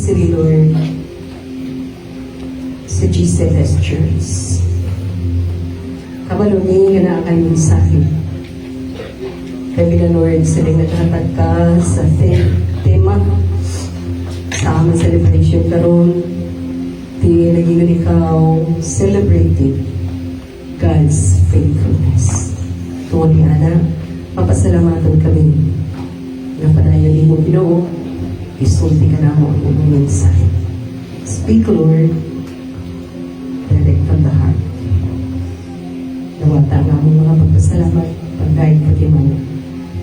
City, Lord, sa GCLS Church. Kamaluni nga na ang mensahe. Kami na, Lord, sila naghatag ka sa tema sa aming celebration karon. Di naging ikaw celebrating God's faithfulness. Tungkol ni Ana, papasalamatan kami na panayon mo Ginoo, isulti ka na mo ang iyong mensahe. Speak, Lord, direct from the heart. Nawata nga ang mga pagpasalamat, pagdaig pati man,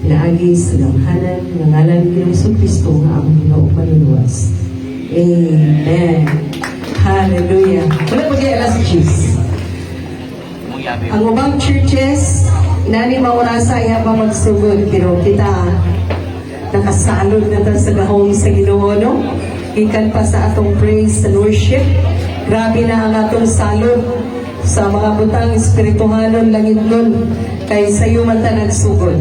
pinaagi sa langhanan, ng ngalan ni Yesu Cristo nga ang Ginoo manuluwas. Amen. Hallelujah. Wala pag-ialas Diyos. Ang ubang churches, nani maurasa iya pa magsugod, pero kita nakasalod na ta sa gahong sa Ginoo, no? Ikan pa sa atong praise and worship. Grabe na ang atong salod sa mga butang espirituhanon langit nun, kay sayo man ta nagsugod.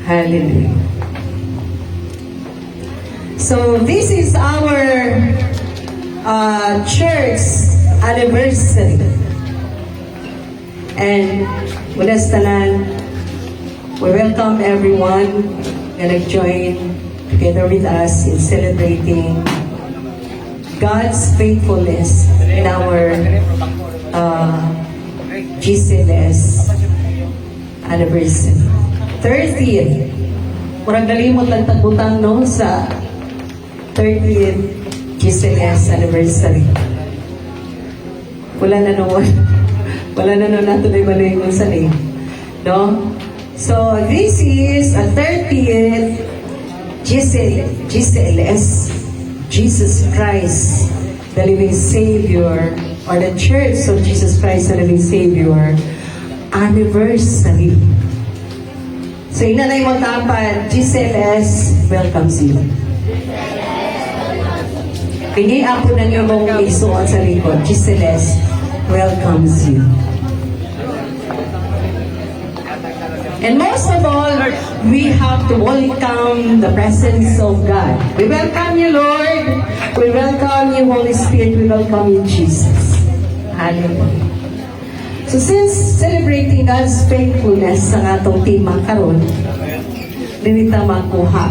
Hallelujah. So this is our church anniversary. And mula sa tanan, we welcome everyone na nag-join together with us in celebrating God's faithfulness in our GCLS anniversary. 30th. Murang nalimot lang tagbutang, no, sa 30th GCLS anniversary. Wala na naman. Wala na naman natin ay malingon sa name. No? So, this is a 30th GCLS, Jesus Christ, the Living Savior, or the Church of Jesus Christ, the Living Savior, anniversary. So, inanay mo tapat, GCLS welcomes you. Hindi ako na niyo mong isuot sa likod, GCLS welcomes you. And most of all, we have to welcome the presence of God. We welcome you, Lord. We welcome you, Holy Spirit. We welcome you, Jesus. Hallelujah. So since celebrating God's faithfulness sa atong tema karon, dili ta makuha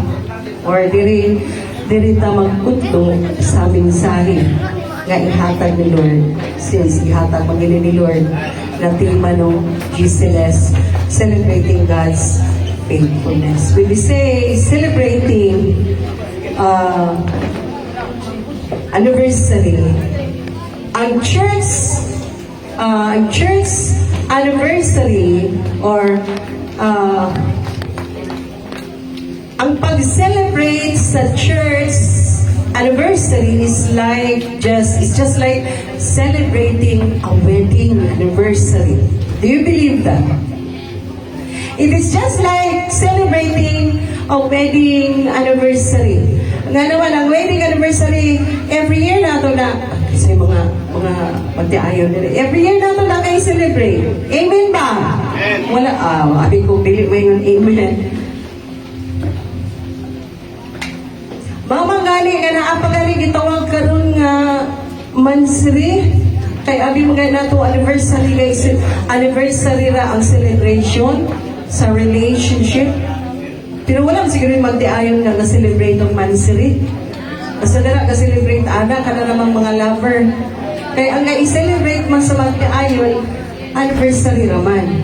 or dili ta magkutlo sa mensahe nga ihatag ni Lord, since ihatag magili ni Lord na tema ng GCLS, celebrating God's faithfulness. When we say celebrating anniversary, ang church anniversary or ang pag-celebrate sa church anniversary is just like celebrating a wedding anniversary. Do you believe that? It is just like celebrating a wedding anniversary. Nga naman, ang wedding anniversary, every year nato na, kasi mga magtiayon nila, every year nato na kayo celebrate. Amen ba? Amen. Wala, abi ko, bili mo yung amen. Mama gani nga naapagaling gitawag karon nga mansri kay abi mga nato anniversary guys, anniversary ra ang celebration sa relationship. Pero wala siguro magtiayon nga na-celebrate ang mansri. Basta dara ka celebrate ana kana namang mga lover. Kay ang i-celebrate man sa magtiayon anniversary raman.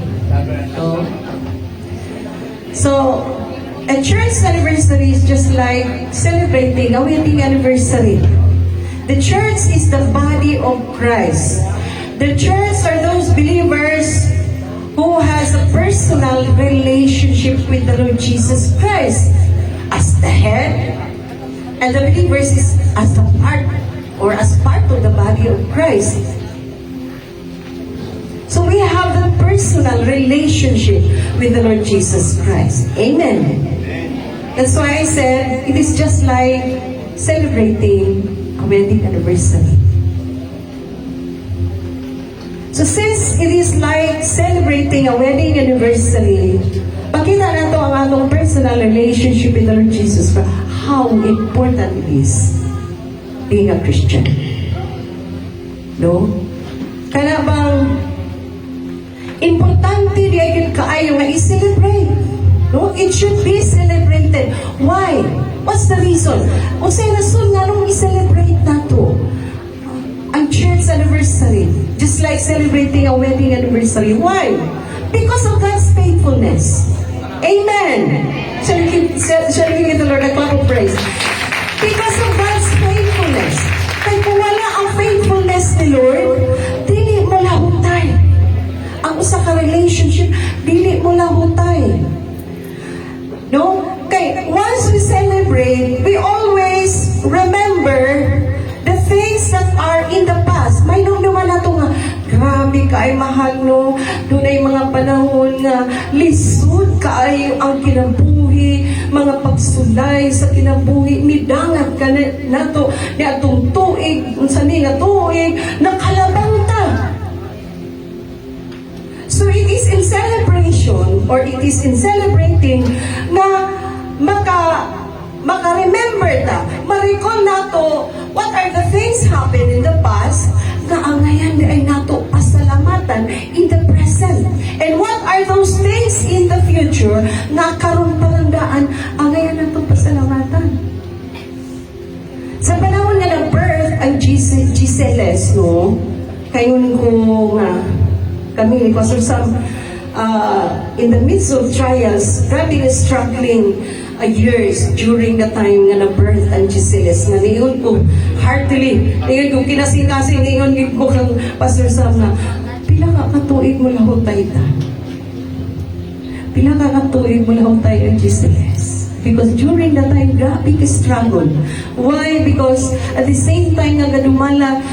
So a church anniversary is just like celebrating a wedding anniversary. The church is the body of Christ. The church are those believers who has a personal relationship with the Lord Jesus Christ as the head, and the believers is as a part or as part of the body of Christ. So we have a personal relationship with the Lord Jesus Christ. Amen. That's why I said, it is just like celebrating a wedding anniversary. So since it is like celebrating a wedding anniversary, pakita na to ang atong personal relationship with the Lord Jesus Christ. How how important it is being a Christian. No? Kaya bang importante di ay kaayo nga i-celebrate. No? It should be celebrated. Why? What's the reason? O say rason nga nung i-celebrate na to? Ang church anniversary. Just like celebrating a wedding anniversary. Why? Because of God's faithfulness. Amen. Shall we give the Lord a clap of praise? Because of God's faithfulness. Kaya kung wala ang faithfulness ni Lord, dili mo lahutay. Ang usa ka relationship, dili mo lahutay. No? Kaya once we celebrate, we always remember the things that are in the past. May nung naman na ito nga, grabe ka ay mahal, no? Doon ay mga panahon nga, lisod ka ay ang kinabuhi, mga pagsulay sa kinabuhi, midangat ka na to, ni atong tuig, unsa ni nga tuig, nakalabang ta. So it is in celebration, or it is in celebrating, na maka-remember ta, ma-recall nato what are the things happened in the past, na ang ngayon ay nato pasalamatan in the present. And what are those things in the future na karon palandaan ang ngayon nato pasalamatan. Sa panahon nga nag-birth ang Giseles, no? Kayon ko nga kami ni Pastor Sam in the midst of trials, grabe na struggling years during the time nga na-birth ang Giseles. Nga niyon ko heartily, niyon ko kinasing-kasing, niyon ko kang Pastor Sam na, pila ka katuig mo lahutay ta? Pila ka katuig mo lahutay ang Giseles? Because during that time, grabe ka struggle. Why? Because at the same time nga padumala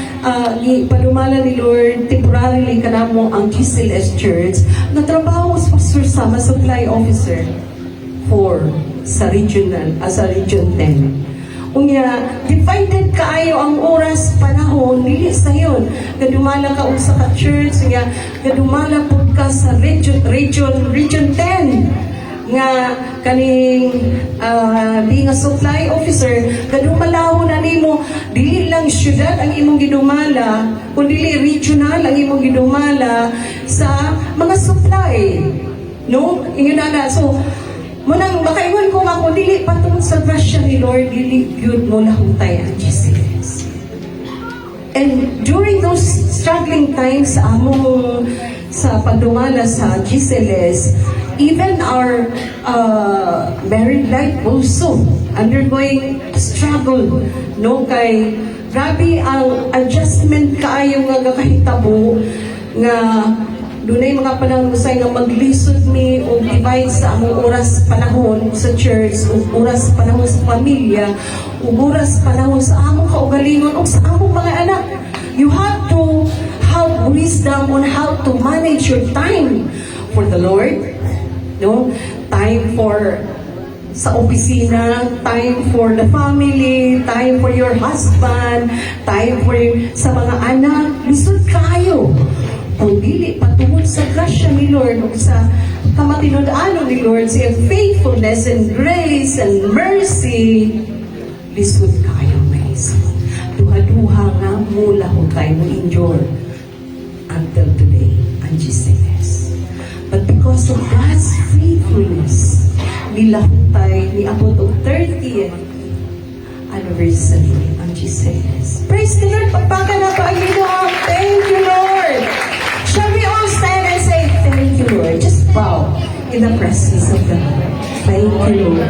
ni Lord, temporarily ka na mo ang Giseles Church, natrabaho sa Pastor Sam as supply officer sa Region 10. Unya, divided kaayo ang oras, panahon, dili sa yun. Kadumala ka sa ka-church, unya, kadumala po ka sa Region 10. Nga, kaning being a supply officer, kadumalaho na nimo, dili lang syudad ang imong gidumala, kundi regional ang imong gidumala sa mga supply. No? Ingon na. So, munang makaingon ko ako, dili patungod sa grasya ni Lord, dili yun mo lahutay ang Giseles. And during those struggling times sa pagdumala sa Giseles, even our married life also undergoing struggle, no? Kay grabe ang adjustment kaayo nga kahitabo nga dunay mga panahon usay nga maglisod mi o divide sa among oras panahon sa church, o oras panahon sa pamilya, o oras panahon sa among kaugalingon o sa among mga anak. You have to have wisdom on how to manage your time for the Lord, no? Time for sa opisina, time for the family, time for your husband, time for sa mga anak. Lisod kayo. Kung dili patungod sa grasya ni Lord o sa kamatinud-ano ni Lord, sa faithfulness and grace and mercy, lisod kayo, guys. Duha-duha nga mula ko tayo endure until today, ang Giseles. But because of God's faithfulness, nilahutay ni abot og 30th anniversary ang Giseles. Praise the Lord! Pagpakan na pa ang Ginoo. Thank you, Lord! Shall we all stand and say, thank you, Lord? Just bow in the presence of God. Thank you, Lord.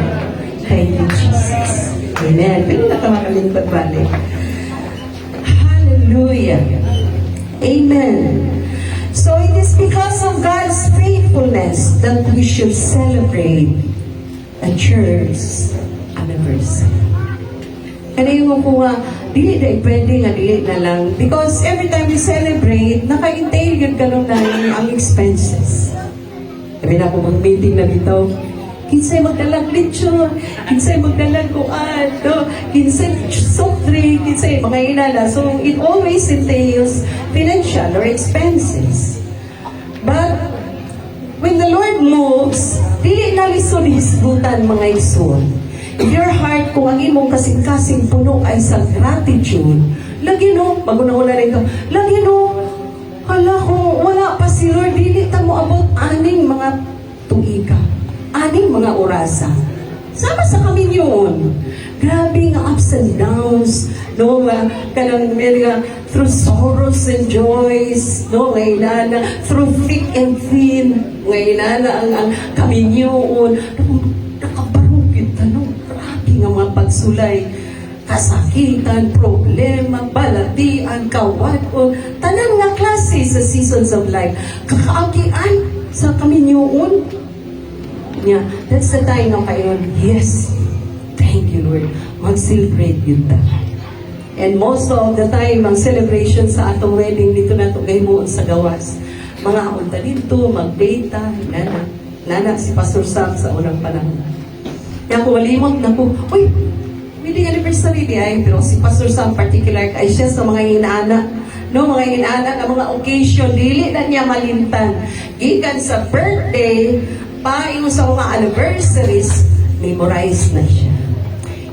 Thank you, Jesus. Amen. Pero natawa kami pagbalik. Hallelujah. Amen. So it is because of God's faithfulness that we should celebrate a church anniversary. Kaya yung ko nga, dili na pwede nga dili na lang. Because every time we celebrate, naka-entail yun ganun na ang expenses. Sabi na ako mag-meeting na dito, kinsay magdalang lechon, kinsay magdalang kuan, kinsay soft drink, kinsay mga inala. So it always entails financial or expenses. But when the Lord moves, dili na lisod hisgutan mga igsoon. If your heart, kung ang imong kasing-kasing puno ay sa gratitude, lagi no, bago na wala rin ka, lagi no, hala, kung wala pa si Lord, dili ta mo abot aning mga tuiga, aning mga orasa. Sama sa kami yun. Grabe nga ups and downs, no, kanang mga through sorrows and joys, no, ngayon na, through thick and thin, ngayon na, ang kami yun, nakabarugit, ano, grabe nga mga pagsulay, kasakitan, problema, balatian, kawat, o tanan nga klase sa seasons of life. Kakaagian sa kami yun. Yeah, that's the time na kayo, yes, thank you Lord, mag-celebrate yun ta. And most of the time, ang celebration sa atong wedding dito na ito mo sa gawas. Mga unta dito, mag-data, nana si Pastor Sam sa unang panahon. Kaya kung malimot na ko, uy, wedding anniversary di ay, pero si Pastor Sam particular ay siya sa mga inaanak. No, mga inaanak, ang mga occasion, dili na niya malintan. Gikan sa birthday, pa yung sa mga anniversaries, memorize na siya.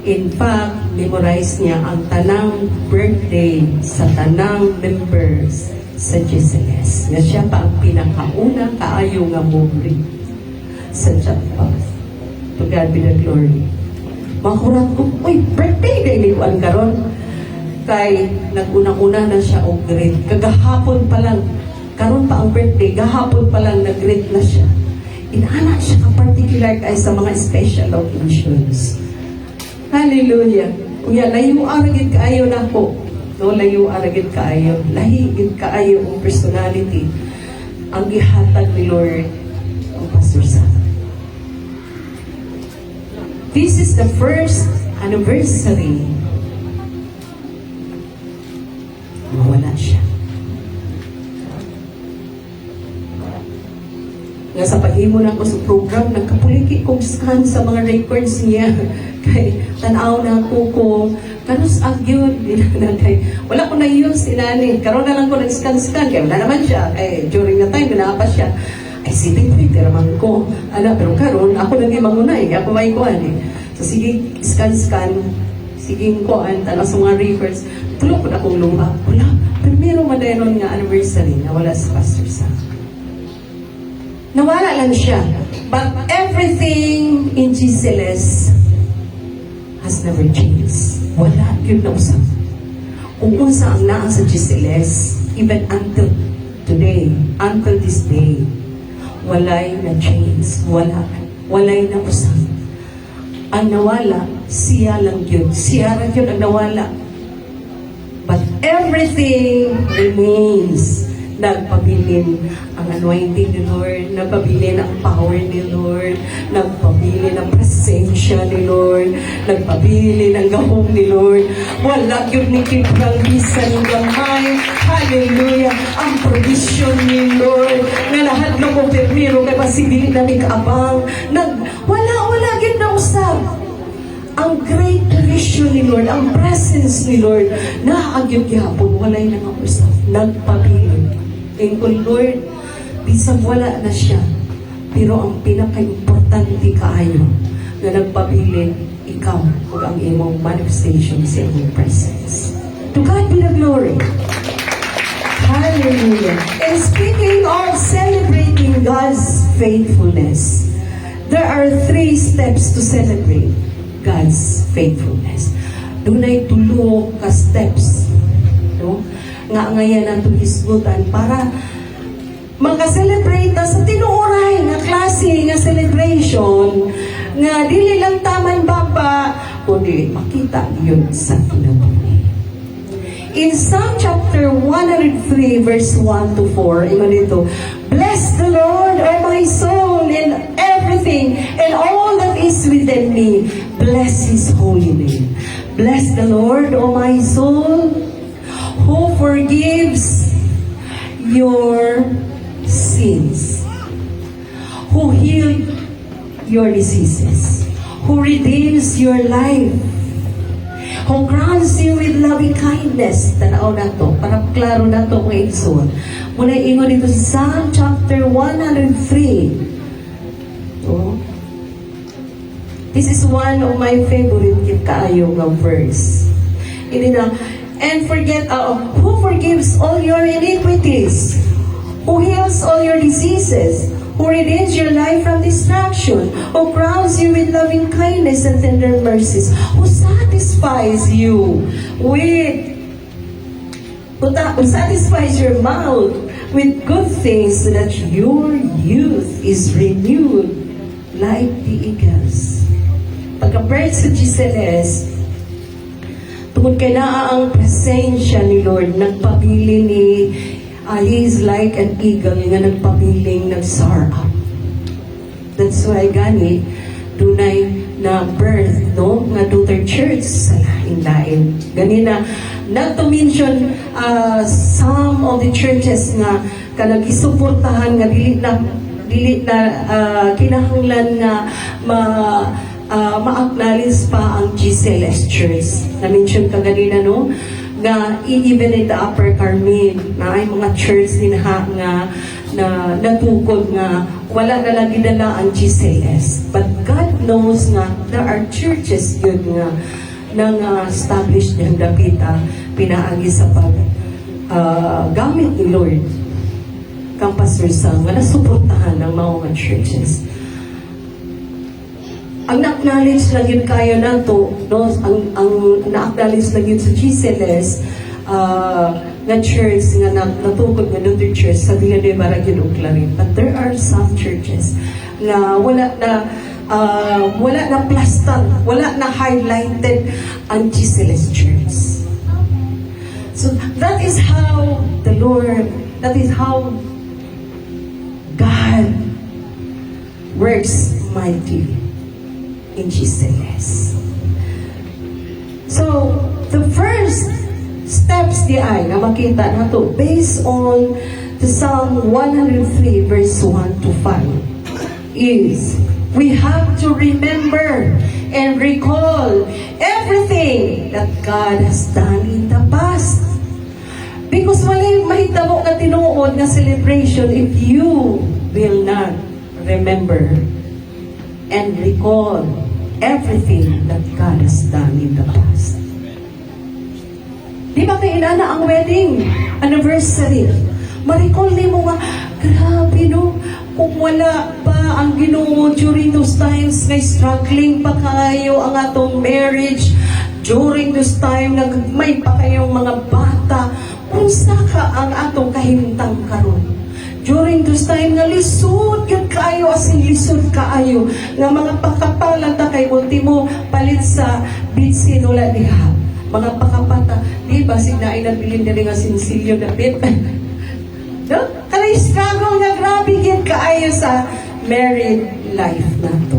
In fact, memorize niya ang tanang birthday sa tanang members sa GCS. Nga siya pa ang pinakauna kaayo nga movie sa Japan. To God be the glory. Makurat ko, uy, birthday na iniwan karon. Kay nag-unang-una na siya o grade. Kagahapon pa lang, karon pa ang birthday, gahapon pa lang nag-grade na siya. Inaanak siya ka-particular kay sa mga special occasions. Hallelujah. Kuya, layo aragid kaayo na po. No, layo aragid kaayo. Lahigid kaayo ang personality. Ang gihatag ni Lord ang Pastor Sam. This is the first anniversary. Mawala siya. Nga sa paghimo na ko sa program, nagkapuliki kong scan sa mga records niya. Kay tanaw na ako kung kanus ang yun. Wala ko na yun sinani. Karoon na lang ko nag-scan-scan. Kaya wala naman siya. During the time, pinapa siya. Ay, sige, Twitter man ko. Pero karoon, ako naging mangunay. Ako may kuhan eh. So, sige, scan-scan. Sige, kuhan. Tanaw sa mga records. Tulog ko na akong luma. Wala. Pero meron madayon nga anniversary na wala sa Pastor Sam. Nawala lang siya. But everything in GCLS has never changed. Wala yun na usap. Kung unsa ang naa sa GCLS, even until today, until this day, walay na change. Walay na usap. Ang nawala, siya lang yun. Siya lang yun ang nawala. But everything remains. Nagpabilin ang anointing ni Lord, nagpabilin ang power ni Lord, nagpabilin ang presensya ni Lord, nagpabilin ang gahom ni Lord. Wala yun ni kibrang bisan ng gamay. Hallelujah! Ang provision ni Lord na lahat ng kumpirmiro kay pasigili na may kaabang. Wala yun na usap. Ang great provision ni Lord, ang presence ni Lord, na ang yun gihapon, walay na nga usap. Nagpabilin. And kung Lord, bisag wala na siya, pero ang pinaka-importante kaayo na nagpabilin, ikaw o ang imong manifestation sa iyong presence. To God be the glory. Hallelujah. And speaking of celebrating God's faithfulness, there are 3 steps to celebrate God's faithfulness. Dunay tulo ka steps. No? Nga ngayon natin isgutan para maka-celebrate sa tinuoray nga klase nga celebration nga dili lang taman baba kundi makita yun sa kinabuhi. In Psalm chapter 103 verse 1 to 4, imo dito, bless the Lord, O my soul, and everything, and all that is within me. Bless His holy name. Bless the Lord, O my soul, who forgives your sins, who heals your diseases, who redeems your life, who crowns you with loving kindness. Tanaw na to, para klaro na to kung igsoon. Muna ingon dito sa Psalm chapter 103. This is one of my favorite kaayo nga verse. Hindi na, and who forgives all your iniquities, who heals all your diseases, who redeems your life from destruction, who crowns you with loving kindness and tender mercies, who satisfies you who satisfies your mouth with good things so that your youth is renewed like the eagles. Pagka-birth sa Giseles, tungkol kay naa ang presensya ni Lord, nagpabili ni he is like an eagle nga nagpabiling nag-soar up. That's why gani dunay na birth no nga Luther Church sa lain-lain. Gani na not to mention some of the churches nga kanag-isuportahan nga dili na kinahanglan nga ma-acknowledge pa ang Giseles Church. Na-mention ka ganina, no? Nga, even in the Upper Carmen, na ay mga church din nga na natukod nga wala na lagi dala ang Giseles. But God knows nga there are churches yun nga nang established ng dapita pinaagi sa pag gamit ni Lord kang Pastor Sam nga nasuportahan ng mga churches. Ang na-acknowledge lang yun kayo nato, no? Ang na-acknowledge lang yun sa Giseles na church nga natukod nga Luther Church sa Villa de Barangay Uclarin. But there are some churches na wala na plaster, wala na highlighted ang Giseles Church. So that is how God works mightily in Giseles. So, the first steps di ay na makita nato based on the Psalm 103 verse 1 to 5 is we have to remember and recall everything that God has done in the past. Because walay mahitabo nga tinuod nga celebration if you will not remember and recall everything that God has done in the past. Di ba kailala ang wedding anniversary? Ma-recall ni mo nga, grabe no, kung wala pa ang Ginoo during those times, ngay struggling pa kayo ang atong marriage, during this time, may pa kayong mga bata, unsa ka ang atong kahimtang karon? During this time nga lisod yun kaayo as in lisod kaayo nga mga pakapalan ta kay ultimo palit sa bitsin wala diha mga pakapata di ba signaay na bilin diri nga sinsilyo dapit no kay struggle nga grabe gyud kaayo sa married life nato.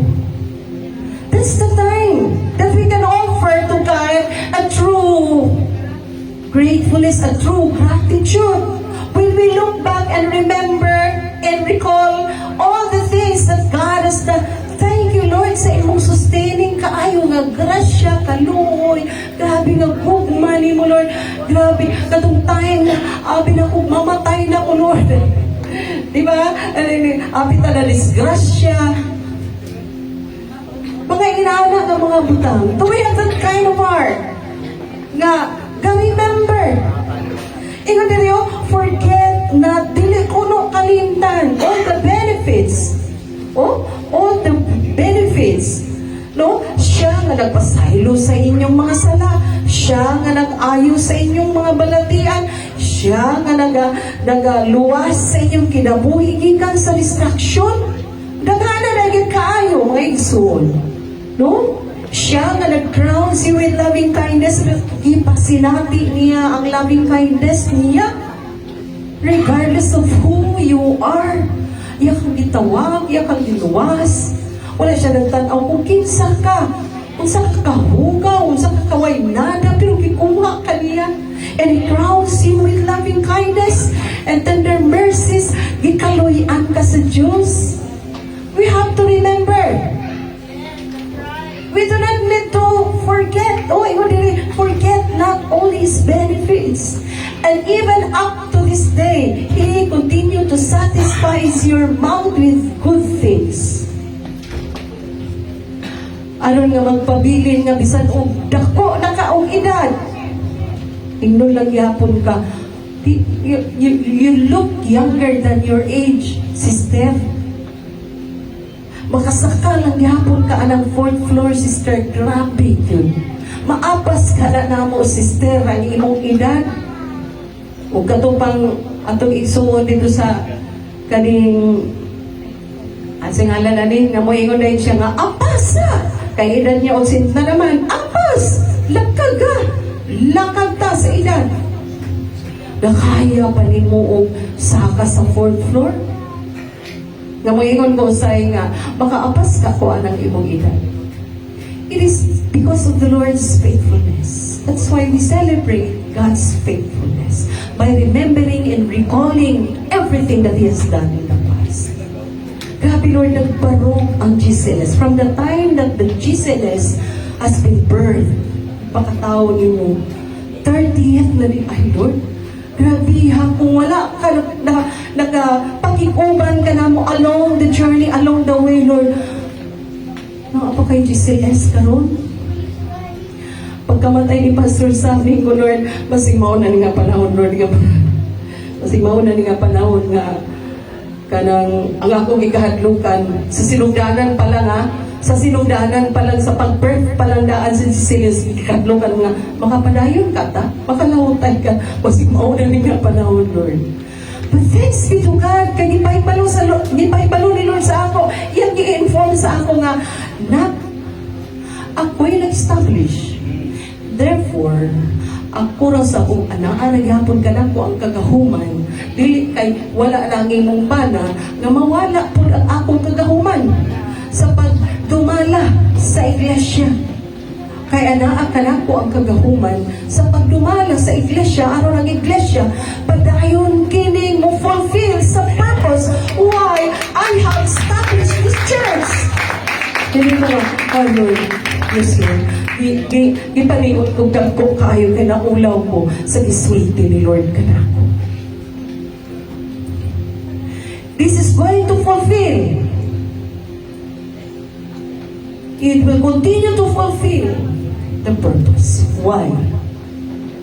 That's the time that we can offer to God a true gratefulness, a true gratitude. When we look back and remember and recall all the things that God has done, thank you Lord sa imong sustaining kaayo nga grasya, kaluoy, grabe nga gugma ni mo Lord, grabe, katong time na abi na kung mamatay na ko Lord. Diba? Abi tala disgrasya. Mga inaana ng mga butang. To we have that kind of heart nga, remember. Ingon diriyo, forget na dili kuno kalimtan all the benefits. All the benefits. No? Siya nga nagpasaylo sa inyong mga sala. Siya nga nag-ayo sa inyong mga balatian. Siya nga nagaluwas sa inyong kinabuhi gikan sa distraction. Dagana na gyud kaayo mga igsoon. No? Siya nga nag-crowns you with loving kindness. Ipasinati niya ang loving kindness niya. Regardless of who you are. Iya kang gitawag, iya kang giluwas. Wala siya nagtanaw kung kinsa ka. Unsa ka kahugaw, unsa ka kaway nada, pero gikuha ka niya. And He crowns you with loving kindness and tender mercies. Gikaluyan ka sa Diyos. We have to remember. We do not need to forget. Forget not all His benefits. And even up to this day, He continue to satisfy your mouth with good things. aron nga magpabilin nga bisan og dako na ka og edad. Ingnon lang yapon ka. You look younger than your age, sister. Makasaka lang yapon ka anang 4th floor, sister. Grabe yun. Maapas ka na namo, sister, ang imong edad. O katupang atong isuon dito sa kaning asing alanin nga mo ingon dahil siya nga apas na kay edad niya og na naman apas lakaga lakagta sa edad nakaya pa ni mo og saka sa 4th floor nga mo ingon ko say nga makaapas ka ko anang imong edad. It is because of the Lord's faithfulness. That's why we celebrate God's faithfulness by remembering and recalling everything that He has done in the past. Grabe, Lord, nagbarong ang GCLS. From the time that the GCLS has been birthed, pakatao niyo, 30th na rin, ay Lord, grabe ha, kung wala ka nakapakikuban ka na mo along the journey, along the way, Lord, apa kay GCLS karon? Pagkamatay ni Pastor Sammy ko, Lord, masing mauna ni nga panahon, Lord, masing mauna ni nga panahon nga kanang ang akong ikahadlukan sa sinugdanan pa lang sa sinugdanan pa lang sa pag-birth pa lang daan sa GCLS ikahadlukan nga makapadayon ka ta, makalawutay ka, masing mauna ni nga panahon, Lord. But thanks be to God, kaya gipahibalo ni Lord sa ako, iyang i-inform sa ako nga, na ako'y nag-establish. Therefore, ako ra sa akong anaan, naghapon ka lang ko ang kagahuman, dili kay wala lang imong bana, nga mawala po ang akong kagahuman sa pagdumala sa iglesia. Kaya naa ka lang ko ang kagahuman sa pagdumala sa iglesia, aron ang iglesia, padayon kining mo fulfill sa purpose why I have established this church. Hindi ko oh Lord, yes Lord, ipaniot kong dagko kayo kay naulaw ko sa iswerte ni Lord ka na ako. This is going to fulfill. It will continue to fulfill the purpose. Why?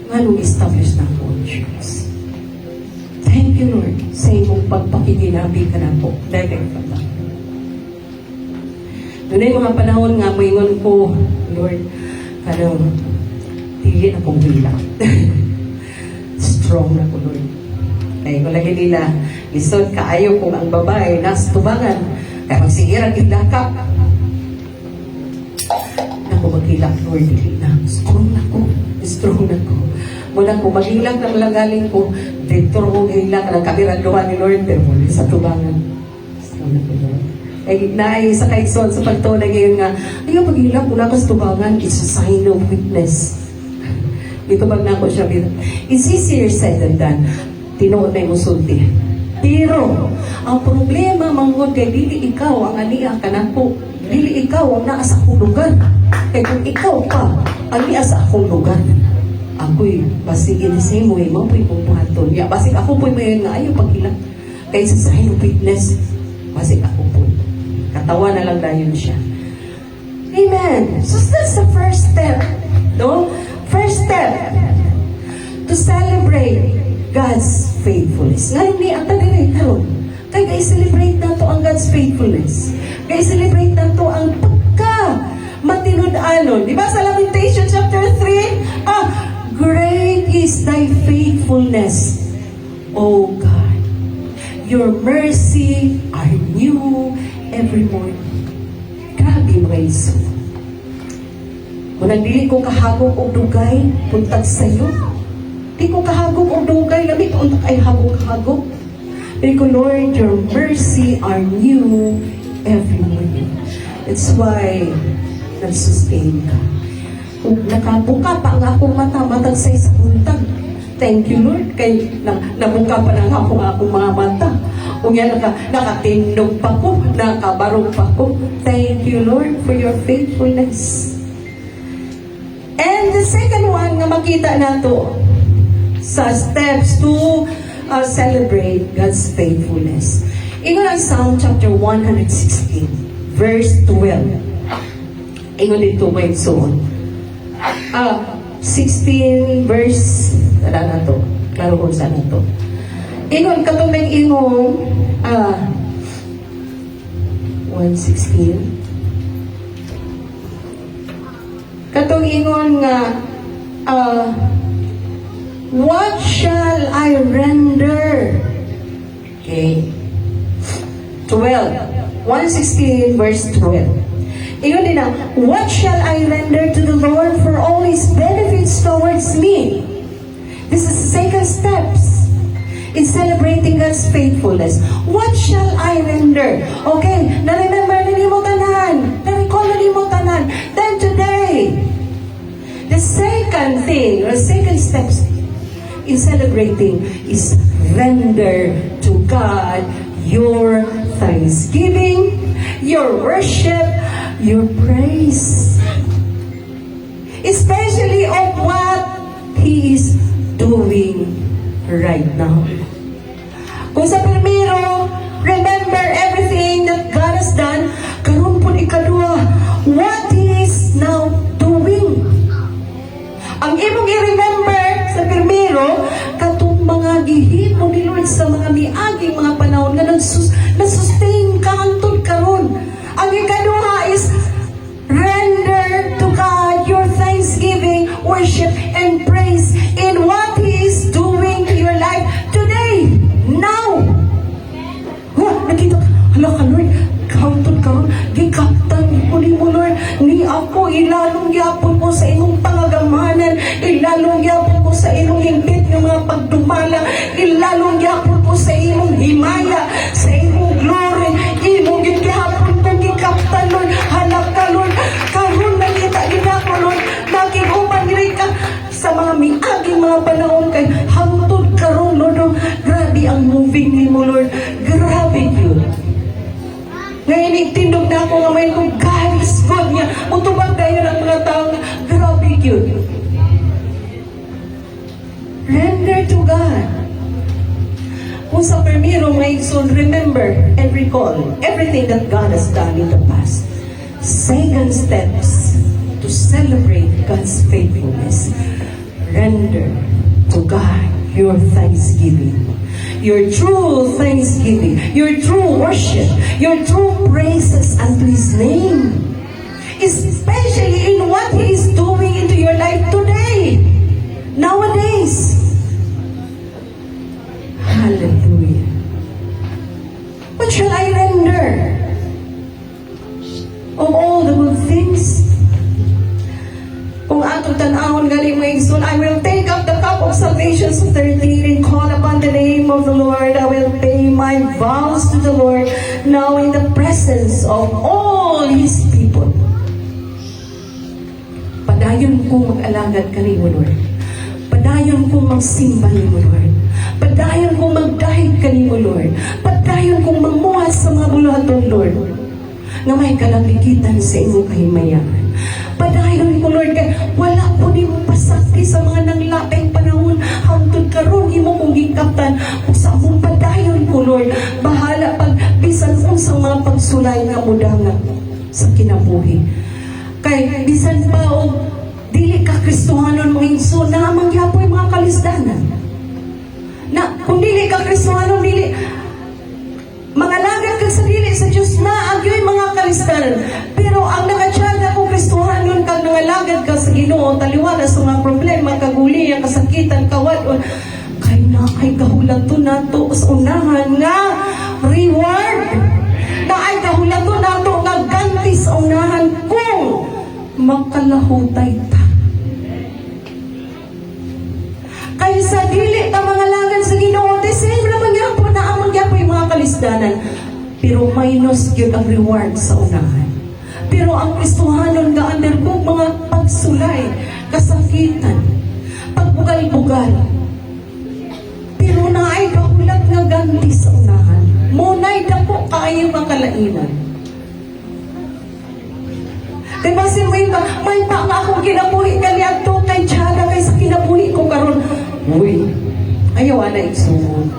Nga nung establish na po ang church. Thank you, Lord, sa imong pagpakikinabi ka na po. Direct pa ba? Doon ay mga panahon nga, maingon ko, Lord, kanang dili na kong hila. Strong na ko, Lord. Kaya ko lagi nila, lisod kaayo kung ang babae nasa tubangan, kaya magsigiran ilakap. Ako maghilak, Lord, dili na. Strong na ko. Strong na ko. Muna ko, maghilak ng langaling ko. Dito ko hilak ng kabiraduhan ni Lord, pero muli sa tubangan. Strong na ko, Lord. Ay, sa kaigsoon sa pagtunay ngayon nga, ayaw paghilak ko na ko sa tubangan, it's a sign of weakness. Dito pag na ko siya, it's easier said than done. Tinuod na yung sulti. Pero, ang problema, manghod kay dili ikaw ang aniya ka na ko. Dili ikaw ang naa sa akong lugar. Kaya kung ikaw pa, ang niya sa akong lugar, ako'y basig inisay mo, mapo'y pupuhaton. Ya, basig ako po'y mayon nga ayaw paghilak. Kaya sa sign of weakness, basig ako po. Katawa na lang dayon siya. Amen. So that's the first step. No? First step to celebrate God's faithfulness. Ngayon ni ang taninay karon. Kaya i-celebrate na to ang God's faithfulness. Kaya i-celebrate na to ang pagka matinud-anon. Di ba sa Lamentation chapter 3? Great is thy faithfulness, O God. Your mercy are new every morning. Grabe mga iso. Kung nandili ko kahagok o dugay, puntag sa'yo. Di ko kahagok o dugay, labi ko ay hagok-hagok. Pero ko, Lord, your mercy are new every morning. That's why nag-sustain ka. Kung nakabuka pa ang akong mata, matag sa isang buntag. Thank you, Lord, kay nabuka pa na akong mga mata. Kung yan, nakatindog pa ko, nakabarong pa ko. Thank you, Lord, for your faithfulness. And the second one nga makita nato sa steps to celebrate God's faithfulness. Ingon ang Psalm chapter 116, verse 12. Ingon dito may suon. 16 verse, tala na to. Klaro kung saan na to. Ingon, katong ingon, 1:16. Katong ingon nga, what shall I render? Okay. 12. 1:16 verse 12. Ingon din na, what shall I render to the Lord for all His benefits towards me? This is the second steps in celebrating God's faithfulness. What shall I render? Okay, na-remember na ni mo tanan. Na-recall na ni mo tanan. Then today, the second thing, or second steps in celebrating is render to God your thanksgiving, your worship, your praise. Especially of what He is doing right now. Kung sa primero, remember everything that God has done. Karon po ikadua, what He is now doing. Ang imong i-remember sa primero, katong mga gihimo ni Lord sa mga miaging mga panahon nga nagsustain ka hangtod karon. Ang ikaduha is render to God your thanksgiving, worship, and praise in what He is doing to your life today, now. Nakita ka, hala ka Lord, hangtod karon, gikaptan ko ni mo Lord, ni ako, ilalong yapon mo sa imong pangagamanan, ilalong yapon mo sa imong hingpit ng mga pagdumala, ilalong yapon mo sa imong himaya, sa imong glory, imong gikihapon kong gikaptan Lord, halak ka Lord, karon nakita gina ko Lord, nakiguman rin ka sa mga miaging mga panahon kay hangtod karon Lord, grabe ang moving ni mo Lord, grabe yun. Ngayon, nagtindog na ako nga may kung God is good niya. Utubang kayo ng mga tao nga, grabe yun. Render to God. Kung sa permiro, may soon remember and recall everything that God has done in the past. Second steps to celebrate God's faithfulness. Render to God your thanksgiving. Your true thanksgiving, your true worship, your true praises unto His name. Especially in what He is doing into your life today, nowadays. Hallelujah. What shall I render? Of all the good things? Kung atong tanawon galing mo igsoon, I will take up the cup of salvation sa 13 and call upon the name of the Lord. I will pay my vows to the Lord now in the presence of all His people. Padayon kong mag-alagad ka ni mo, Lord. Padayon kong magsimba ni mo, Lord. Padayon kong magdahig ka ni mo, Lord. Padayon kong mamuhat sa mga bulaton, Lord, nga may kalabigitan sa imong kahimayan. Padayon ko, Lord, kay wala po ni mo pasakti sa mga nanglapeng panahon hangtod karon imo kong gikaptan kung sa among padayon ko, Lord, bahala pag bisan unsang mga pagsulay nga mudangan sa kinabuhi. Kay bisan pa og dili ka Kristohanon mga igsoon na mangyapoy mga kalisdanan. Na kung dili ka Kristohanon, dili mga lagad kag sa dili sa Dios na agyoy mga kalisdanan. Pero ang nakatyaga kung Kristohanon kag nangalagad ka sa Ginoo, taliwala sa mga problema, kagulian, kasakitan, kawadon, kay na kay kahulaton nato sa unahan nga reward. Na ay kahulaton nato nga ganti sa unahan kung makalahutay ta. Kaya sa dili ta mga lagad sa Ginoo, the same naman yapon na amang yapon yung mga kalisdanan. Pero minus yun ang reward sa unahan. Pero ang Kristohanon nga undergo mga pagsulay, kasakitan, pagbugal-bugal. Pero naay kahulat nga ganti sa unahan. Munay dako kayo makalainan. Diba si Wayne, may pa nga akong kinabuhi ka niya to kay Tiyaga kay sa kinabuhi ko karon. Uy, ayaw na igsuon.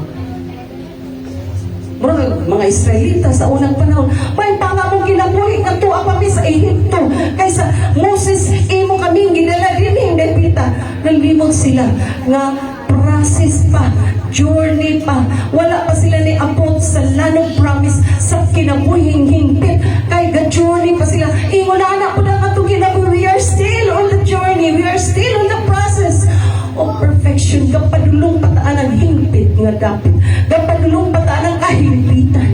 Murag mga Israelita sa unang panahon, may panga mong kinabuhi nga tuwa kami sa Ehipto. Kaysa Moses, imo kaming gidala din depita. Nalimot sila nga process pa, journey pa. Wala pa sila ni abot sa lanong promise sa kinabuhing hingpit. Kay the journey pa sila. Ingon na anak po na katong kinabuhi. We are still on the journey. We are still on the process of perfection. Kapadulong pataan ang hingpit nga dapat. Kapadulong pataan ang kahimpitan.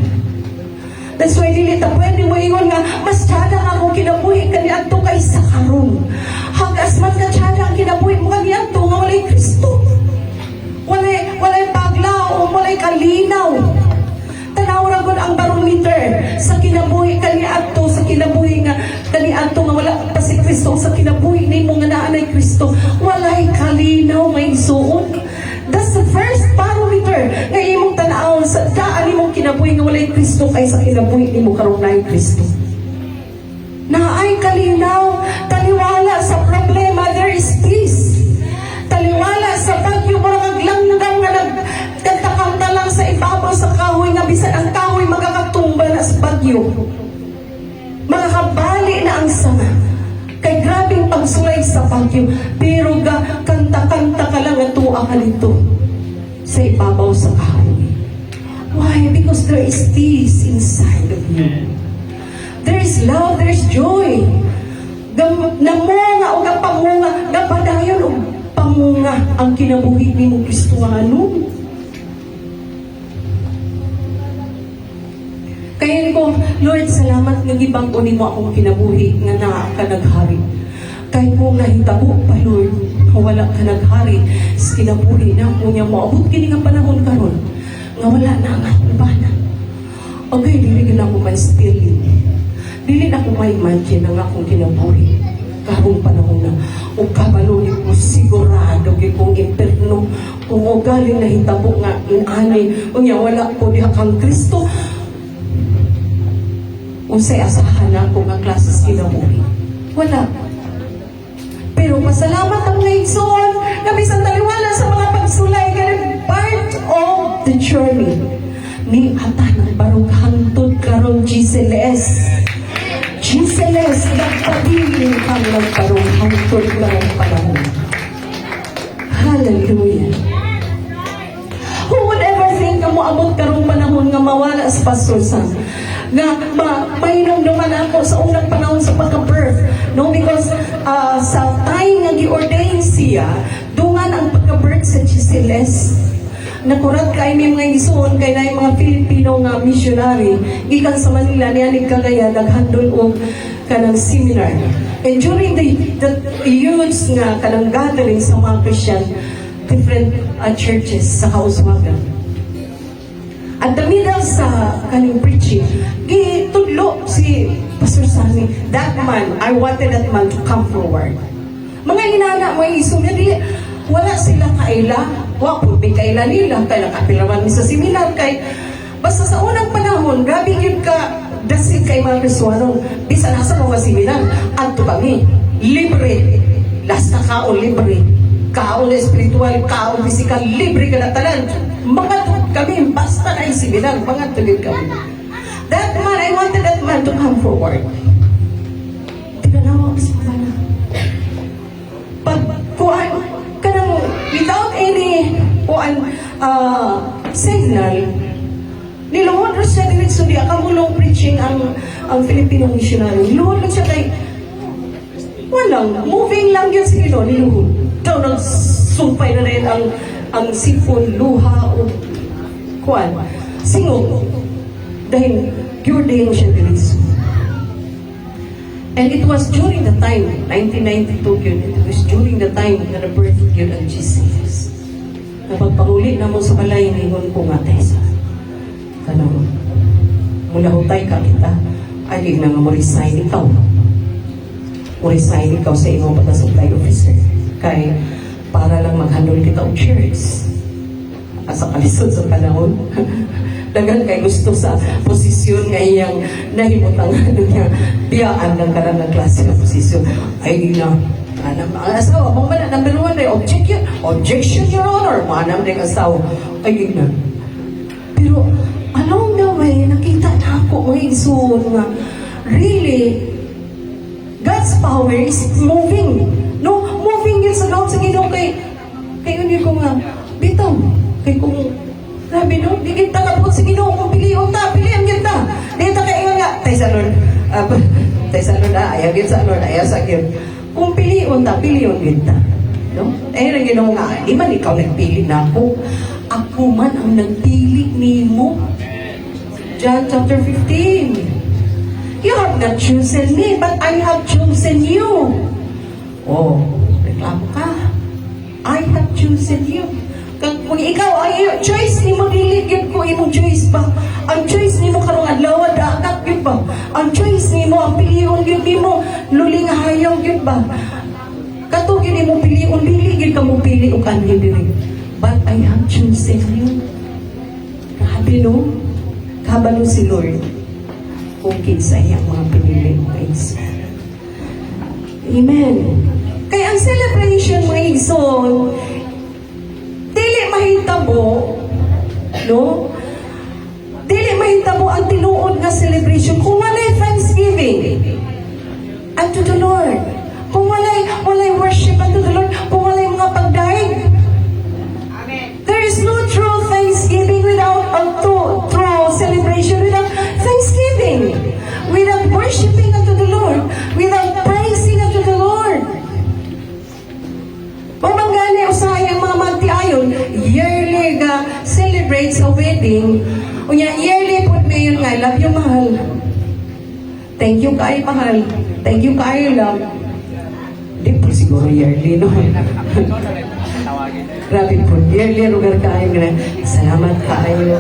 That's why dili ta pwede mo ingon nga mas tiyada nga akong kinabuhi kaniadto kaysa karon. Hagas man ka tiyada ang kinabuhi mo kaniadto nga walay Kristo. Walay paglaw, walay kalinaw. Tanaw ra ang barometer sa kinabuhi kaniadto, sa kinabuhi nga kaniadto nga wala pa si Kristo, sa kinabuhi nimo nga naa nay Kristo, walay kalinaw nga igsuon. That's the first barometer nga imong tan-awon sa daan imong kinabuhi nga walay Kristo kay sa kinabuhi nimo karon nay Kristo. Naay kalinaw, taliwala sa problema, there is peace. Taliwala sa bagyo, mga naglanggam nga nagkanta lang sa ibabaw sa kahoy nga bisan ang kahoy magkakatumba na sa bagyo. Makakabali na ang sama. Kay grabing pagsulay sa bagyo, pero kanta-kanta ka lang at tuwa ka nito sa ibabaw sa kahoy. Why? Because there is peace inside of you. There is love, there is joy. Namunga o gapamunga, gapadayon o pamunga ang kinabuhi ni mo Kristuano. Kaya ko, Lord, salamat nga gibang-unin mo akong kinabuhi nga naa ka naghari. Kaya kung nahitabo pa, Lord, wala ka naghari sa kinabuhi na ako niya maabot kini nga panahon karon nga wala na ang akong bana. Okay, dili na ako ma-still. Dili na ako ma-imagine ang akong kinabuhi. Karong panahon na o kabalo ni ko sigurado kung imperno kung o galing na hitabo nga inanay o niya wala ko diha kang Kristo unsay asahan na ako nga klases kinabuhi wala. Pero pasalamat ang naigsoon na bisan taliwala sa mga pagsulay kanang part of the journey ni atan ang barong hangtod karon Giseles nagpabiling kang nagparong hangtod lang panahon. Hallelujah. Who would ever think na moabot karong panahon nga mawala sa Pastor Sam? Nga mainom naman ako sa unang panahon sa pagka-birth. No? Because sa time nga gi-ordain siya, dungan ang pagka-birth sa Giseles. Nakurat kay may mga isuon kay na mga Filipino nga missionary gikan sa Manila niya ni Cagayan naghandol og kanang seminar. And during the youths nga kanang gathering sa mga Christian different churches sa Kauswagan. At the middle sa kaning preaching, gitudlo si Pastor Sammy, that man, I wanted that man to come forward. Mga inana, mga isuon niya, wala silang kaila. Wapod, may kaila nila. Kaya nakapilaman sa seminar. Kay, basta sa unang panahon, grabe yun ka, dasig kay mga Kristuano. Bisa nasa mga seminar. Anto kami, libre. Last na kaon, libre. Kaon na spiritual, kaon physical, libre ka na talan. Mga kami, basta na yung seminar. Mga tulid kami. That man, I wanted that man to come forward. Tinanawa ko sa mga na. Pagkuhan, without any signal, niluhod rin siya din so di akamulong preaching ang Filipino missionary. Niluhod lang siya kay walang, moving lang yun sila, niluhod. Daw nagsumpay na rin ang sipon, luha o kuwan. Singog. Dahil giordain siya din so. And it was during the time, 1992 yun, it was during the time na na-birth yun ang Jesus. Napagpahuli na mo sa balay ni Hon po nga Tessa. Kanang, mula hutay ka kita, ay na nga mo resign ikaw. Mo resign ikaw sa imong pagkasupply officer. Kay, para lang mag-handle kita o church. Asa kalisod sa panahon. Dagan kay gusto sa posisyon nga iyang nahimutang niya biyaan ng karang klase ng posisyon. Ay di na ang asawa mong bala number one ay objection your honor manam ng asawa ay di na. Pero along the way mga igsoon nga, really, God's power is moving. No, moving yun sa loob sa Ginoo kay yun ko nga, bitaw, kay kung, grabe no, di kita na po sa Ginoo kung pilihan kita. Di kita kaya nga, tayo sa Lord, ayaw yun sa Lord, ayaw sa yun. Kung pilihan kita. No? Nang Ginoo nga, di man ikaw nagpili na ako man ang nagpili nimo. John chapter 15. You have not chosen me, but I have chosen you. Oh, reklamo ka. I have chosen you. Kung ikaw ay choice ni mo, diligid ko imong choice ba? Ang choice ni mo karong adlaw dagat gyud ba? Ang choice ni mo, ang piliyon gyud nimo, luling hayaw gyud ba? Kato gyud imong piliyon, diligid ka mo pili og kanyo diri. But I have chosen you. Grabe no? Kabalo si Lord. Okay sa iyang mga pinili. Praise God. Amen. Kaya ang celebration mga igsoon, dili mahitabo, no? Dili mahitabo ang tinuod nga celebration kung walay thanksgiving unto the Lord. Kung walay worship unto the Lord, kung walay mga pagdaig. There is no true thanksgiving without true celebration, without thanksgiving, without worshiping unto the Lord, without praising unto the Lord. Pamanggani usayang mga magtiayon, yearly ga celebrates a wedding. Unya, yearly po mayon nga, love you mahal. Thank you kay mahal. Thank you kay love. Di po siguro yearly, no? Grabe po, yearly lugar kayo na. Salamat kayo.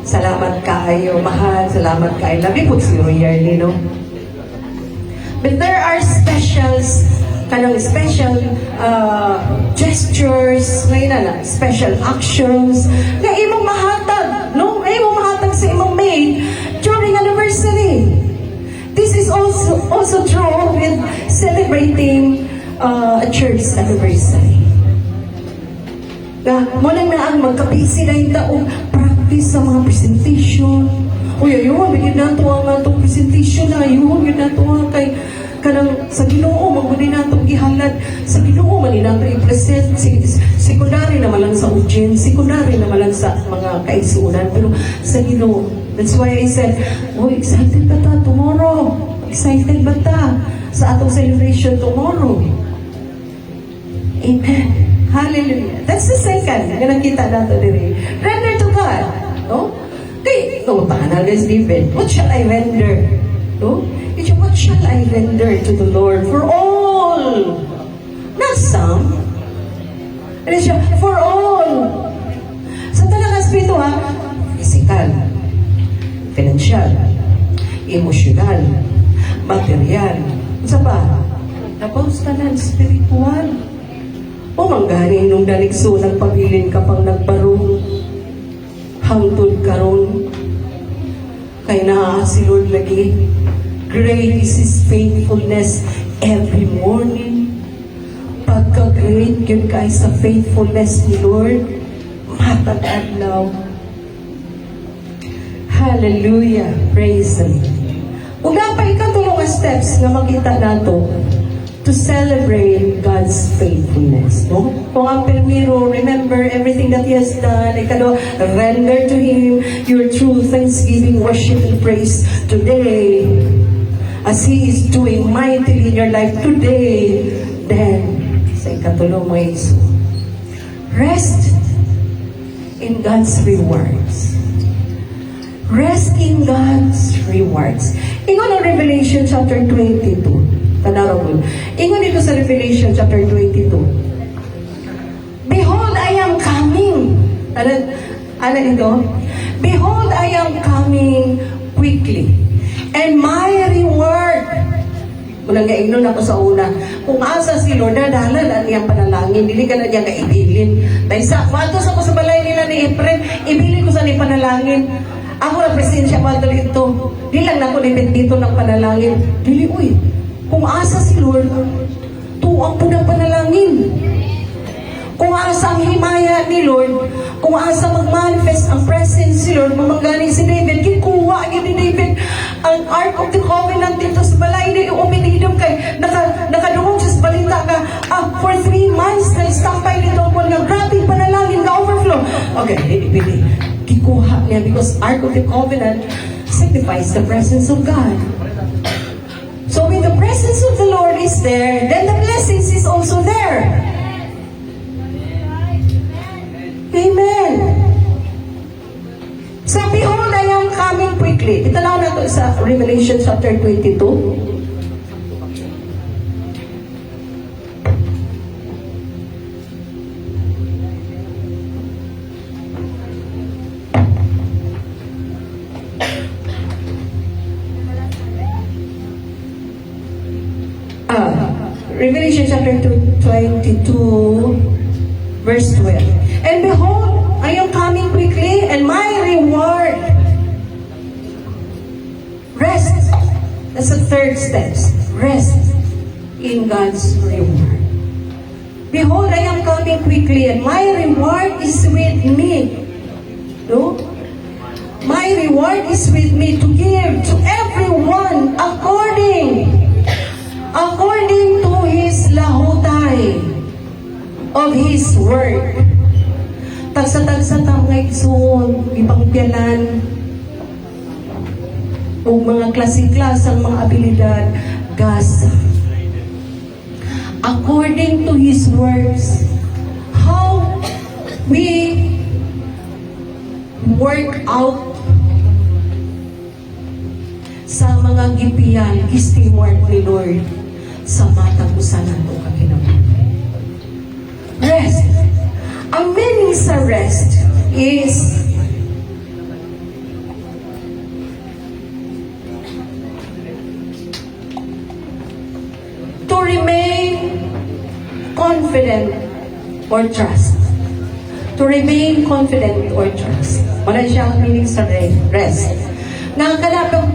Salamat kayo, mahal. Salamat kayo. Love po siguro yearly, no? But there are special gestures, special actions na imong mahatag, no? Imong mahatag sa imong maid during anniversary. This is also true with celebrating a church anniversary. Muna na ang magkabisi na yung taong practice sa mga presentation. Uy, ayun, bigyan na ito ang atong presentation na ayun, yun na ito ang kay kanang sa Ginoo, magunin na itong ihalad. Sa Ginoo, mali na ito i-present. Sekundary naman lang sa audience, sekundary naman lang sa mga kaisunan. Pero sa Ginoo, that's why I said, oh, excited ba ta tomorrow? Excited ba ta sa atong celebration tomorrow? Amen. Hallelujah. That's the second na nakita nato diri. Render to God. No? Kay, no, paano guys, David? What shall I render? No? What shall I render to the Lord? For all. Not some. Ano siya? For all. Sa talagang espiritu ha, physical, financial, emotional, material. Isa pa? Tapos tanan, spiritual. O manggaling nung daligso, nagpabilin ka pang nagbarong, hangtod karon. Kaya na si Lord lagi, great is His faithfulness every morning. Pagka-great yun kayo sa faithfulness ni Lord, matag-adlaw. Hallelujah. Praise Him. Kung napay ka tulong steps na makita nato to celebrate God's faithfulness. No? Kung ang primero, remember everything that He has done. Ikalo, render to Him your true thanksgiving, worship, and praise today. As He is doing mightily in your life today, then, sa ikatulong mo Yesu, rest in God's rewards. Rest in God's rewards. Ingon ang Revelation chapter 22. Tanawon. Ingon dito sa Revelation chapter 22. Behold, I am coming. Ano ito? Behold, I am coming quickly. And my reward. Muna nga inon ako sa una. Kung asa si Lord, dadalan ang niyang panalangin. Dili ka na niya kaibilin. Dahil sa kwantos ako sa balay nila ni Efren, ibilin ko sa ni panalangin. Ako na presensya pa dito. Di lang na ako dito ng panalangin. Dili, uy. Kung asa si Lord, tuwang po ng panalangin. Kung asa ang himaya ni Lord, kung asa mag-manifest ang presence si Lord, mamanggaling si David, kikuha gikuha ni David ang Ark of the Covenant dito sa balay na yung uminidom kay nakaduhong sa balita ka for 3 months na istampay nito po nga grabe panalangin na overflow. Okay, hindi. Gikuha niya because Ark of the Covenant signifies the presence of God. So when the presence of the Lord is there, then the blessings is also there. Amen. So behold, I am coming quickly. Ito lang na ito sa Revelation chapter 22. Revelation chapter 22, verse 12. And behold, I am coming quickly, and my reward. Rest. That's the third step. Rest in God's reward. Behold, I am coming quickly, and my reward is with me. No? My reward is with me to give to everyone according to his lahutay of his work. Tagsa-tagsa tamay soon, ibang piyalan, o mga klase-klasang mga abilidad, gasa. According to his works, how we work out sa mga gipiyan, teamwork ni Lord sa matang usan nato kakinabuhi. Rest. Ang meaning sa rest is to remain confident or trust. To remain confident or trust. Wala siya ang meaning sa rest. Nakakalapag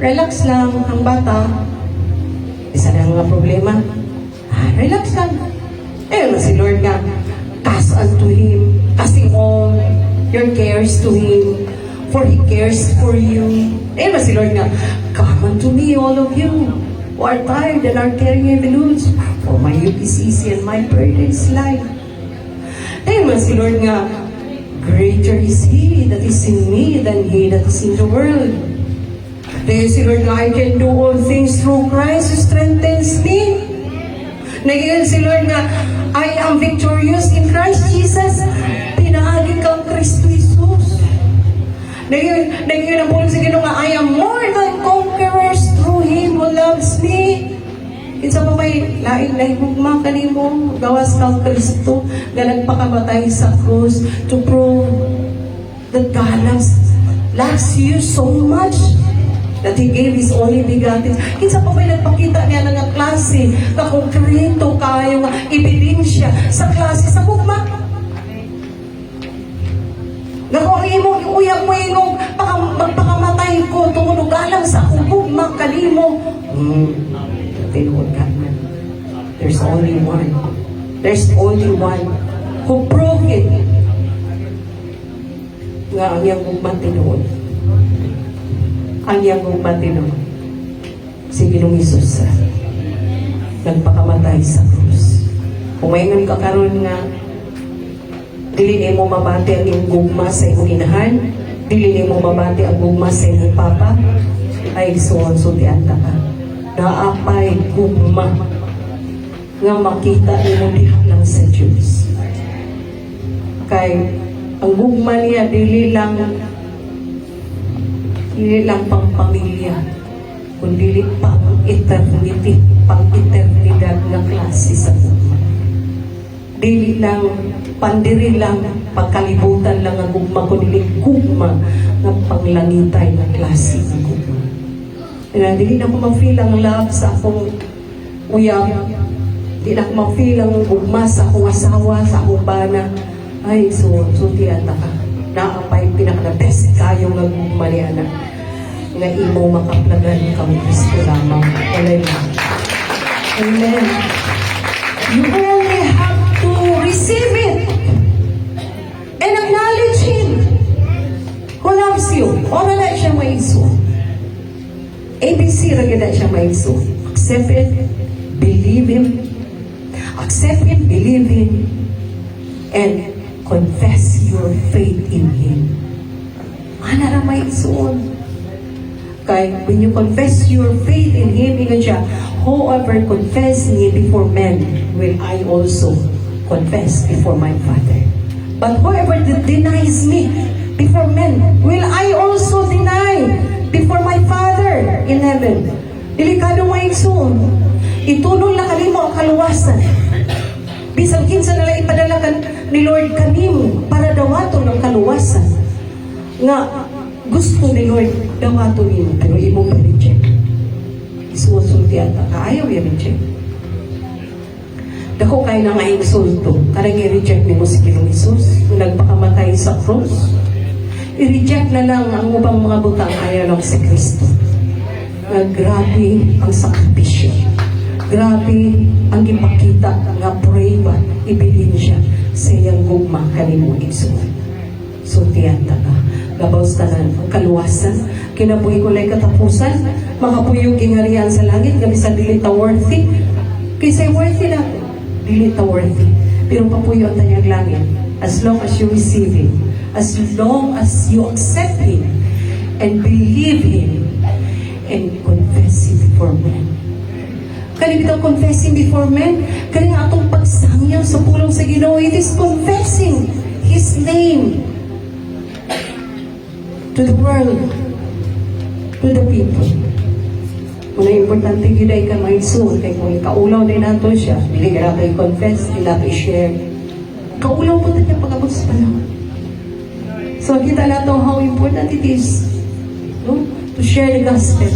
relax lang ang bata. Isa na nga problema. Relax lang. Si Lord nga, cast unto Him, casting all your cares to Him, for He cares for you. Si Lord nga, come unto me, all of you, who are tired and are carrying heavy loads, for my yoke is easy and my burden is light. Si Lord nga, greater is He that is in me than he that is in the world. Si Lord nga, I can do all things through Christ who strengthens me. Ngayon si Lord nga, I am victorious in Christ Jesus. Pinaagi kang Kristo Jesus. Ngayon ang puno sa Ginoo nga, I am more than conquerors through Him who loves me. Kinsa pa may lain-lain hugma kanimo, gawas kang Kristo nga nagpakamatay sa krus to prove that God loves you so much that He gave His only begotten. Kinsa pa may nagpakita niya ng klase na konkreto kayo nga ebidensya sa klase sa hugma. Nakuha imong uyang mo imong magpakamatay ko tungod galang sa akong hugma kanimo. Tinuod ka man. There's only one. There's only one who broke it. Nga ang iyang hugma tinuod. Ang iyang matino si Ginoong Hesus nagpakamatay sa krus. Kung may nga kakaroon nga dili mo mabati ang iyong gugma sa iyong inahan, dili mo mabati ang gugma sa iyong papa, ay suon sutianta ka. Naapay gugma nga makita mo diha lang sa Diyos. Kay ang gugma niya dili lang pang pamilya, kundi pang eternity, pang eternidad na klase sa gugma. Dili lang, pandiri lang, pagkalibutan lang ang gugma, kundi gugma ng panglangitay na klase ng gugma. Dili na ko ma-feel ang love sa akong uyab, dili na ko ma-feel ang gugma sa akong asawa, sa akong bana. Ay, tiyata ka. Naapay pinaka-best kayo ng Mariana nga imo makaplagan kang Kristo lamang. Amen. Amen. You only have to receive it and acknowledge Him who loves you. kaigso. Accept it, believe Him, accept Him, believe Him, and confess your faith in Him. Ana ra may igsoon. Kay, when you confess your faith in Him, ingon siya, whoever confess me before men, will I also confess before my Father. But whoever denies me before men, will I also deny before my Father in heaven. Delikado mo igsoon. Itunol na kanimo ang kaluwasan. Bisan kinsa nila ipadala ni Lord kanimo para dawaton ng kaluwasan. Nga gusto ni Lord dawaton nimo pero imo pa-reject. Isusulti ata kaayaw yan reject. Dako kay na nga insulto. Karang i-reject nimo si Ginoong Hesus kung nagpakamatay sa cross. I-reject na lang ang ubang mga butang ayaw lang si Kristo. Grabe ang sakripisyo. Grabe ang ipakita nga prueba, ibilin siya sa iyang gugma kanimo igsoon. So tiyanta ka, gabaws tanan ang kaluwasan, kinabuhi ko lay katapusan, makapuyog ingarihan sa langit, gabi sa dili ta worthy, kaysa worthy na, dili ta worthy. Pero papuyo ang tanyang langit, as long as you receive Him, as long as you accept Him, and believe Him, and confess Him before men. Kani bitang confessing before men, kani nga atong pagsangyaw sa pulong sa Ginoo, it is confessing His name to the world, to the people. Kung importante giday ka maigsoon, kay kung kaulaw din nato siya, hindi ka nato i-confess, hindi nato i-share. Kaulaw po tayo pag-abot sa panahon. So kita nato how important it is, no? To share the gospel.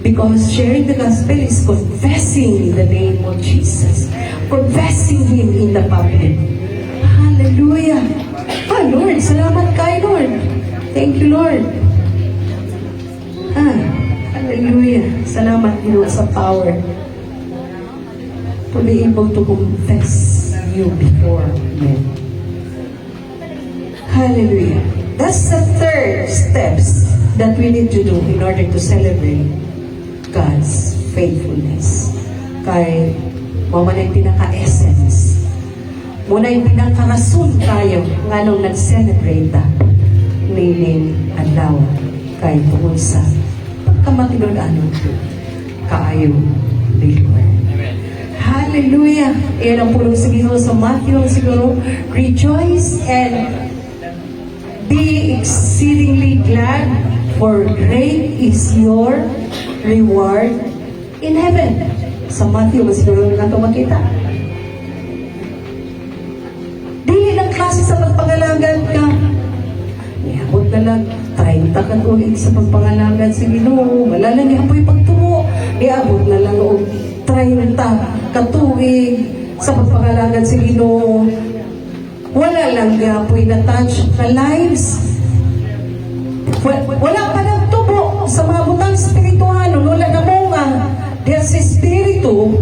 Because sharing the gospel is confessing the name of Jesus. Confessing Him in the public. Hallelujah. Ah, Lord, salamat kay Lord. Thank you, Lord. Hallelujah. Salamat, Lord, sa power to be able to confess you before men. Hallelujah. That's the third steps that we need to do in order to celebrate God's faithfulness. Kay muna yung pinaka-essence. Muna yung pinaka-rason tayo nga nung nag-celebrate nining adlaw kay tungkol sa pagkamatinud-anon kaayo ni Lord. Hallelujah! Iyan ang pulong siguro sa Matthew siguro, rejoice and be exceedingly glad, for great is your reward in heaven. Sa Matthew, siguro na ito makita. Dili ng klase sa pagpangalagan ka. Iabot na lang 30 katuig sa pagpangalagan sa Ginoo. Wala lang ihapoy pagtumo. Iabot na lang o 30 katuig sa pagpangalagan sa Ginoo. Wala lang ihapoy na touch na lives. Wala pa lang tubo sa mga butang spirituano. Wala na mo nga. Dahil sa espiritu,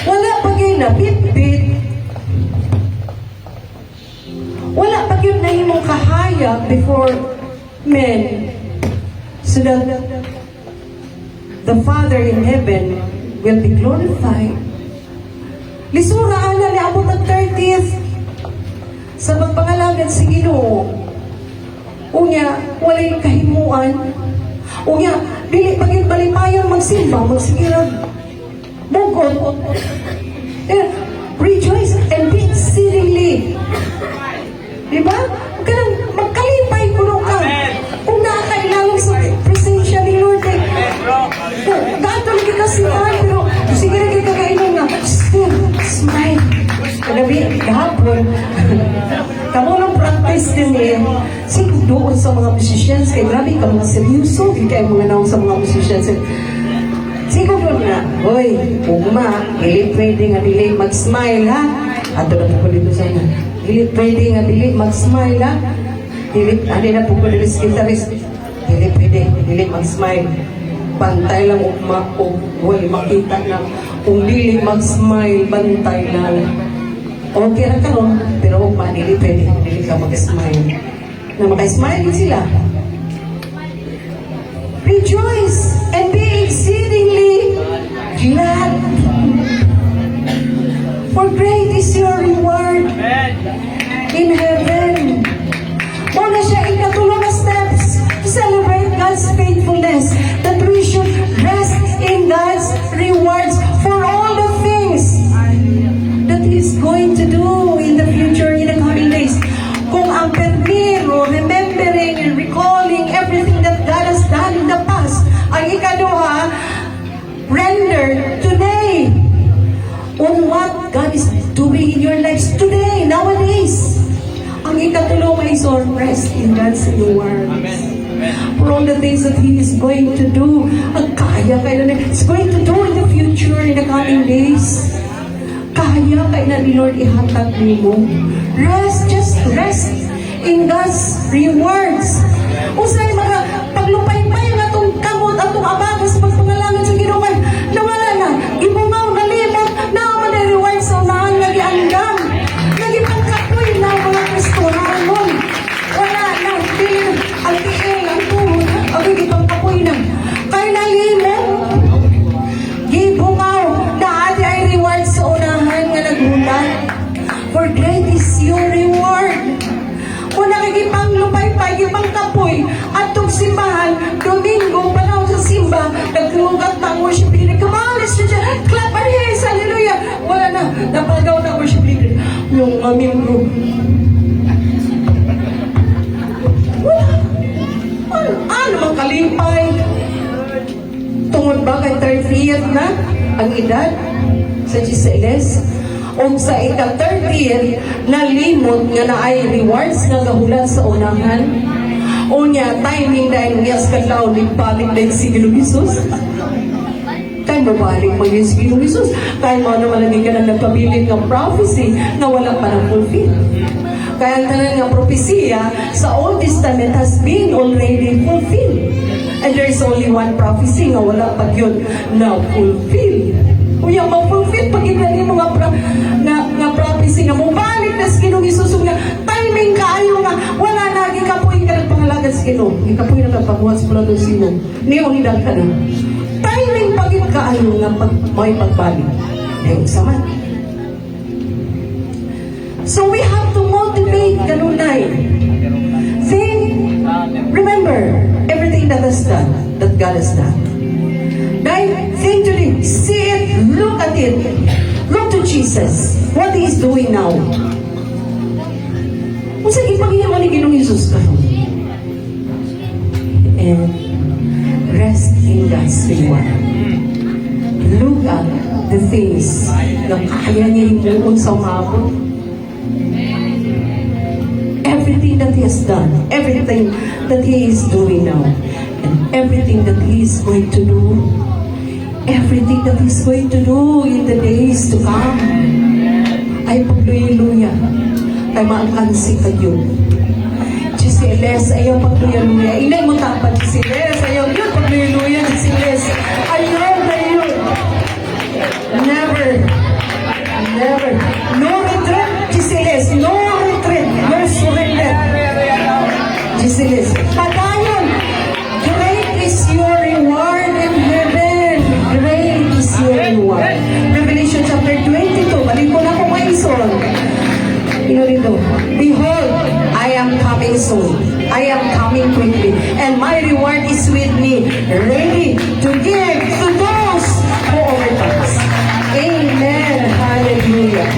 wala pa kayo napitpit. Wala pa kayo na imong kahayag before men. So that the Father in heaven will be glorified. Lisura ala ni abot ang 30th sa pagpangalagan sa Ginoo. Unya, walay kahimuan. Unya, dili pagin balimayang magsimba, magsigirag. Bukod. Rejoice and be exceedingly. Diba? Kanang magkalipay kuno ka. Kung nakakailangan sa presensya ni Lord, dato lagi kasihan, pero sige lagi kakainan nga. Smile. Kagabi, kahapon. Kamu nang practice din eh. Sige doon sa mga musicians, kay grabe ka mga seryoso, kaya mga naong sa mga musicians. Sige doon na, hoy, puma, dili pwede nga dili mag-smile ha. Ato na po dito sa ina. Dili pwede nga dili mag-smile ha. Dili, adi na po dili sa guitarist. Dili pwede, dili mag-smile. Bantay lang o wala makita na. Kung dili mag-smile, bantay lang. Okay ra ka ron, pero huwag pa, dili pwede, dili ka mag-smile. Na maka-smile din sila. Rejoice and be exceedingly glad. For great is your reward in heaven. Muna siya ikatulong na steps to celebrate God's faithfulness, that we should rest in God's rewards for all the things that He's going to do in the future, in the coming days. Kung ang permiro, remembering and recalling everything that God has done in the past, ang ikaduha, render today on what God is doing in your lives today, nowadays. Ang ikatulong is all rest in God's rewards. For all the things that He is going to do, ang kaya kayo na He's going to do in the future, in the coming days. Kaya kayo na ni Lord ihatag mo. Rest, just rest in God's rewards. Usay mga paglupay-pay nga itong kamot at itong abagas pagpangalangan sa Ginoo, nawala na, ibungaw, nalimot, na ang rewards sa unahan, nag-iandam, nagipagkapoy na mga Kristohanon. Wala na, ang tiil, ang tuhod, ang nagipagkapoy na. Kaya nalimot, gibungaw, na ati ay rewards sa unahan nga naghulat. For great is your reward. Kung nakikipang lupay-pay, kipang kapoy, at itong simbahan, Domingo, panahon sa simba, nagtulungan pa ang worship leader. Come on, let's just clap our hands, hallelujah. Wala na, napagaw na worship leader. Yung membro. Wala. Ano mang kalimpay? Tungod ba kay 30th na ang edad sa Giseles? O sa ika-30th na limot nga na ay rewards nga gahulat sa unahan. O niya, timing na yung yes kadlaw, nagpalik na yung si Ginoong Hesus. Kaya mabalik mo yung si Ginoong Hesus. Kaya mo naman lagi ka na nagpabilin ng prophecy na wala pa ng fulfill. Kaya ang tanan nga propesya sa Old Testament has been already fulfilled. And there is only one prophecy nga wala pa yun na fulfill. Uya ma-fulfill pag inani mo nga prophecy nga mubalik na sa Ginoong Hesus nga timing kaayo nga wala na gikapoy ka nagpangalagan sa Ginoo. Gikapoy na pagbuhat sa plano sino. Niyo hidag ka na. Timing pagit kaayo nga may pagbalik. Ayun sa man. So we have to motivate kanunay. Think, remember everything that has done, that God has done. Think to Him, see it, look at it, look to Jesus, what He is doing now. Kung saan ipaghinama ni Ginoong Hesus ka? And rest in God's reward. Look at the things na kaya niya himuon sa umabot. Everything that He has done, everything that He is doing now, and everything that He is going to do, everything that He's going to do in the days to come, ay pagluya-luya, ay maalkansi kayo. Giseles, ayaw pagluya-luya. Inay mo tapat, Giseles, ayaw yun pagluya-luya, Giseles. Ayaw na yun. Never. Never. No retreat, Giseles. No retreat. No surrender. Giseles. Patayon. Great is your reward in heaven. Great is your reward. Revelation chapter 22. Balik ko na kung may ison. Inurito. Behold, I am coming soon. I am coming quickly. And my reward is with me, ready to give to those who overcomes. Amen. Hallelujah.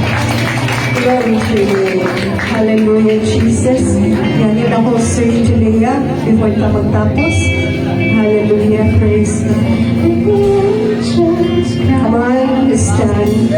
Glory to you. Hallelujah, Jesus. Yan yun ang host sir Julia before ka magtapos. Hallelujah. Praise God. Come on, stand.